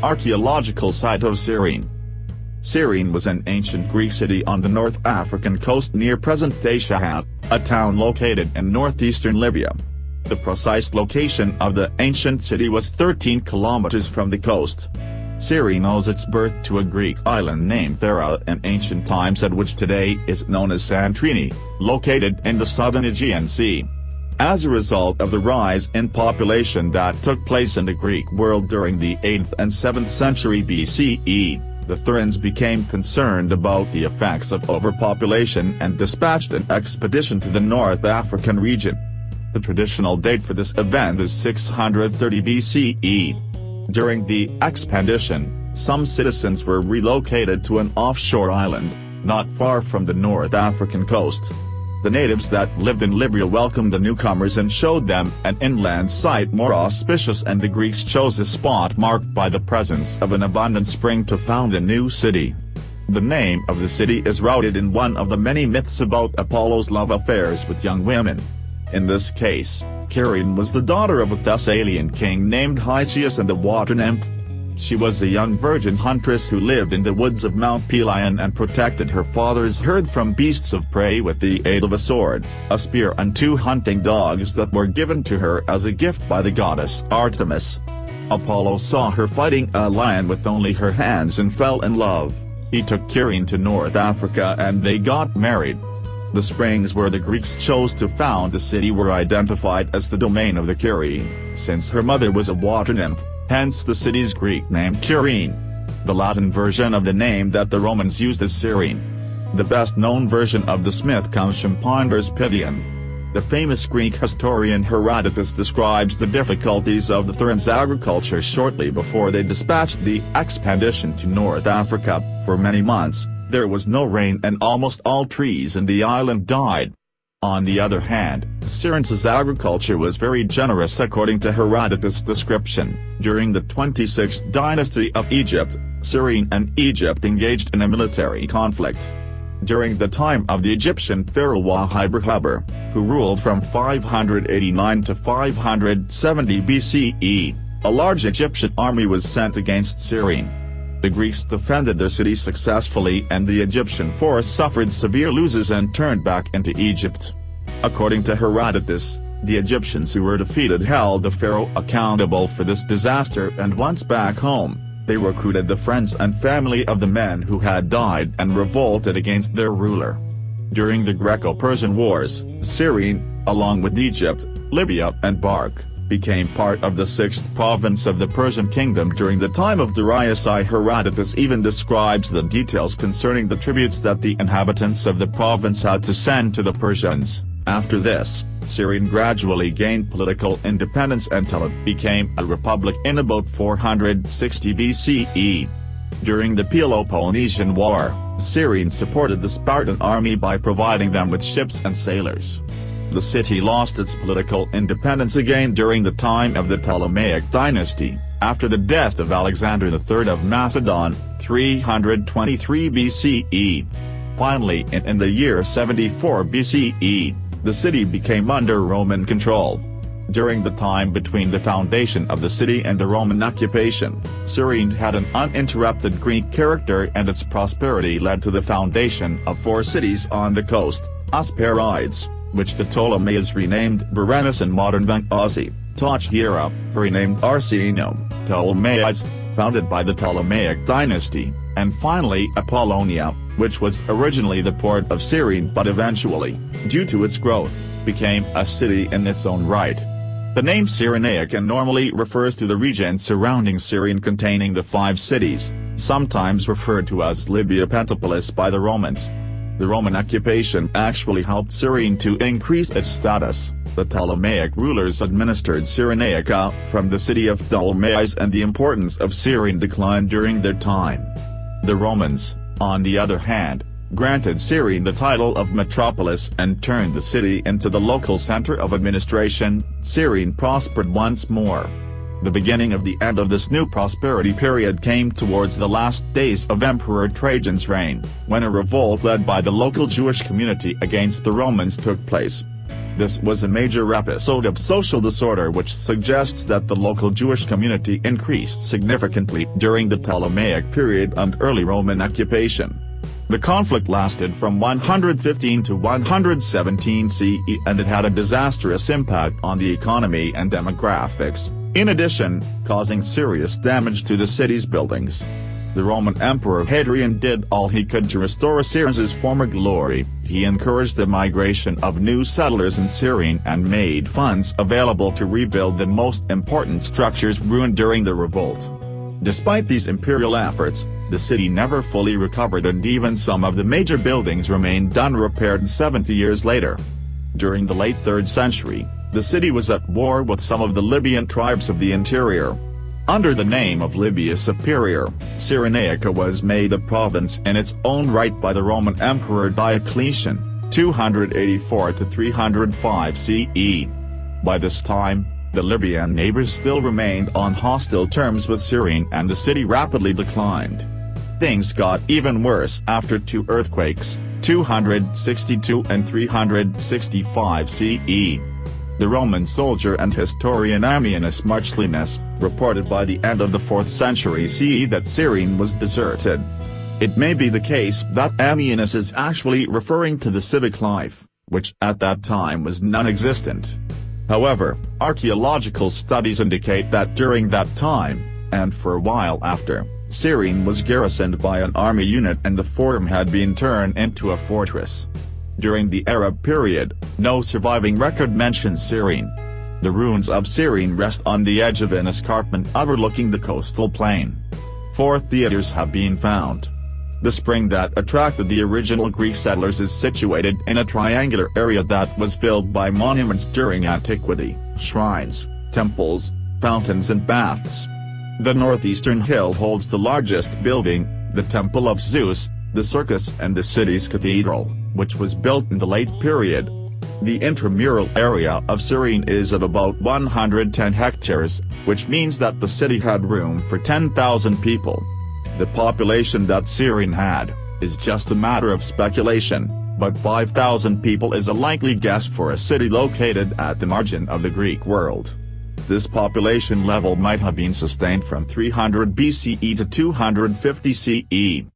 Archaeological site of Cyrene. Cyrene was an ancient Greek city on the North African coast near present-day Shahat, a town located in northeastern Libya. The precise location of the ancient city was 13 kilometers from the coast. Cyrene owes its birth to a Greek island named Thera in ancient times, at which today is known as Santorini, located in the Southern Aegean Sea. As a result of the rise in population that took place in the Greek world during the 8th and 7th century BCE, the Therans became concerned about the effects of overpopulation and dispatched an expedition to the North African region. The traditional date for this event is 630 BCE. During the expedition, some citizens were relocated to an offshore island, not far from the North African coast. The natives that lived in Libya welcomed the newcomers and showed them an inland site more auspicious, and the Greeks chose a spot marked by the presence of an abundant spring to found a new city. The name of the city is rooted in one of the many myths about Apollo's love affairs with young women. In this case, Cyrene was the daughter of a Thessalian king named Auspicious and a water nymph. She was a young virgin huntress who lived in the woods of Mount Pelion and protected her father's herd from beasts of prey with the aid of a sword, a spear and 2 hunting dogs that were given to her as a gift by the goddess Artemis. Apollo saw her fighting a lion with only her hands and fell in love. He took Cyrene to North Africa and they got married. The springs where the Greeks chose to found the city were identified as the domain of the Cyrene, since her mother was a water nymph, hence the city's Greek name Cyrene. The Latin version of the name that the Romans used is Cyrene. The best-known version of this myth comes from Ponder's Pythian. The famous Greek historian Herodotus describes the difficulties of the Therans' agriculture shortly before they dispatched the expedition to North Africa. For many months, there was no rain and almost all trees in the island died. On the other hand, Cyrene's agriculture was very generous according to Herodotus' description. During the 26th dynasty of Egypt, Cyrene and Egypt engaged in a military conflict. During the time of the Egyptian pharaoh Haber, who ruled from 589 to 570 BCE, a large Egyptian army was sent against Cyrene. The Greeks defended their city successfully and the Egyptian force suffered severe losses and turned back into Egypt. According to Herodotus, the Egyptians who were defeated held the pharaoh accountable for this disaster, and once back home, they recruited the friends and family of the men who had died and revolted against their ruler. During the Greco-Persian Wars, Cyrene, along with Egypt, Libya and Bark, became part of the 6th province of the Persian kingdom during the time of Darius I. Herodotus even describes the details concerning the tributes that the inhabitants of the province had to send to the Persians. After this, Cyrene gradually gained political independence until it became a republic in about 460 BCE. During the Peloponnesian War, Cyrene supported the Spartan army by providing them with ships and sailors. The city lost its political independence again during the time of the Ptolemaic dynasty, after the death of Alexander III of Macedon, 323 BCE. Finally, in the year 74 BCE, the city became under Roman control. During the time between the foundation of the city and the Roman occupation, Cyrene had an uninterrupted Greek character, and its prosperity led to the foundation of 4 cities on the coast, Hesperides, which the Ptolemies renamed Berenice and modern Vancosi, Thera, renamed Arsinum, Ptolemais, founded by the Ptolemaic dynasty, and finally Apollonia, which was originally the port of Cyrene but eventually, due to its growth, became a city in its own right. The name Cyrenaica normally refers to the region surrounding Cyrene containing the 5 cities, sometimes referred to as Libya Pentapolis by the Romans. The Roman occupation actually helped Cyrene to increase its status. The Ptolemaic rulers administered Cyrenaica from the city of Ptolemais, and the importance of Cyrene declined during their time. The Romans, on the other hand, granted Cyrene the title of metropolis and turned the city into the local center of administration. Cyrene prospered once more. The beginning of the end of this new prosperity period came towards the last days of Emperor Trajan's reign, when a revolt led by the local Jewish community against the Romans took place. This was a major episode of social disorder which suggests that the local Jewish community increased significantly during the Ptolemaic period and early Roman occupation. The conflict lasted from 115 to 117 CE and it had a disastrous impact on the economy and demographics, in addition, causing serious damage to the city's buildings. The Roman Emperor Hadrian did all he could to restore Cyrene's former glory. He encouraged the migration of new settlers in Cyrene and made funds available to rebuild the most important structures ruined during the revolt. Despite these imperial efforts, the city never fully recovered and even some of the major buildings remained unrepaired 70 years later. During the late 3rd century, the city was at war with some of the Libyan tribes of the interior. Under the name of Libya Superior, Cyrenaica was made a province in its own right by the Roman Emperor Diocletian, 284 to 305 CE. By this time, the Libyan neighbors still remained on hostile terms with Cyrene and the city rapidly declined. Things got even worse after two earthquakes, 262 and 365 CE. The Roman soldier and historian Ammianus Marcellinus reported by the end of the 4th century CE that Cyrene was deserted. It may be the case that Ammianus is actually referring to the civic life, which at that time was non-existent. However, archaeological studies indicate that during that time, and for a while after, Cyrene was garrisoned by an army unit and the forum had been turned into a fortress. During the Arab period, no surviving record mentions Cyrene. The ruins of Cyrene rest on the edge of an escarpment overlooking the coastal plain. 4 theaters have been found. The spring that attracted the original Greek settlers is situated in a triangular area that was filled by monuments during antiquity, shrines, temples, fountains and baths. The northeastern hill holds the largest building, the Temple of Zeus, the circus and the city's cathedral, which was built in the late period. The intramural area of Cyrene is of about 110 hectares, which means that the city had room for 10,000 people. The population that Cyrene had is just a matter of speculation, but 5,000 people is a likely guess for a city located at the margin of the Greek world. This population level might have been sustained from 300 BCE to 250 CE.